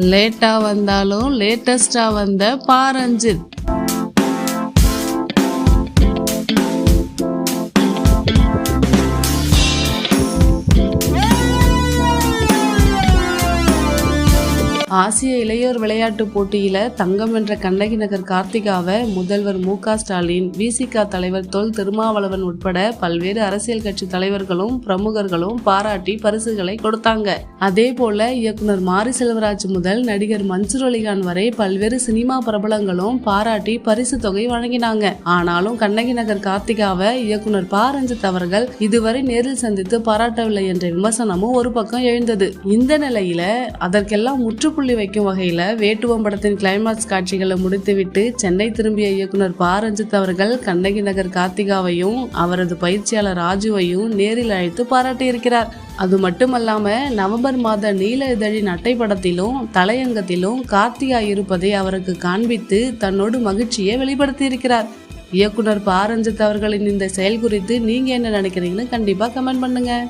லேட்டா வந்தாலும் லேட்டஸ்டா வந்த பாரஞ்சித். ஆசிய இளையோர் விளையாட்டு போட்டியில தங்கம் வென்ற கண்ணகி நகர் கார்த்திகாவை முதல்வர் மு.க. ஸ்டாலின், விசிக தலைவர் தொல் திருமாவளவன் உட்பட பல்வேறு அரசியல் கட்சி தலைவர்களும் பிரமுகர்களும் பாராட்டி பரிசுகளை கொடுத்தாங்க. அதே போல இயக்குனர் மாரி செல்வராஜ் முதல் நடிகர் மன்சூர் அலிகான் வரை பல்வேறு சினிமா பிரபலங்களும் பாராட்டி பரிசு தொகை வழங்கினாங்க. ஆனாலும் கண்ணகி நகர் கார்த்திகாவை இயக்குனர் பாரஞ்சித் அவர்கள் இதுவரை நேரில் சந்தித்து பாராட்டவில்லை என்ற விமர்சனமும் ஒரு பக்கம் எழுந்தது. இந்த நிலையில அதற்கெல்லாம் முற்றுப்புள்ளி வைக்கும் வகையில வேட்டுவம் படத்தின் கிளைமாக்ஸ் காட்சிகளை முடித்துவிட்டு சென்னை திரும்பிய இயக்குனர் பாரஞ்சித் அவர்கள் கண்ணகி நகர் கார்த்திகாவையும் அவரது பயிற்சியாளர் ராஜுவையும் நேரில் அழைத்து பாராட்டி இருக்கிறார். அது மட்டுமல்லாம நவம்பர் மாத நீல இதழின் அட்டை படத்திலும் தலையங்கத்திலும் கார்த்திகா இருப்பதை அவருக்கு காண்பித்து தன்னோடு மகிழ்ச்சியை வெளிப்படுத்தி இருக்கிறார். இயக்குனர் பாரஞ்சித் அவர்களின் இந்த செயல் குறித்து நீங்க என்ன நினைக்கிறீங்கன்னு கண்டிப்பா கமெண்ட் பண்ணுங்க.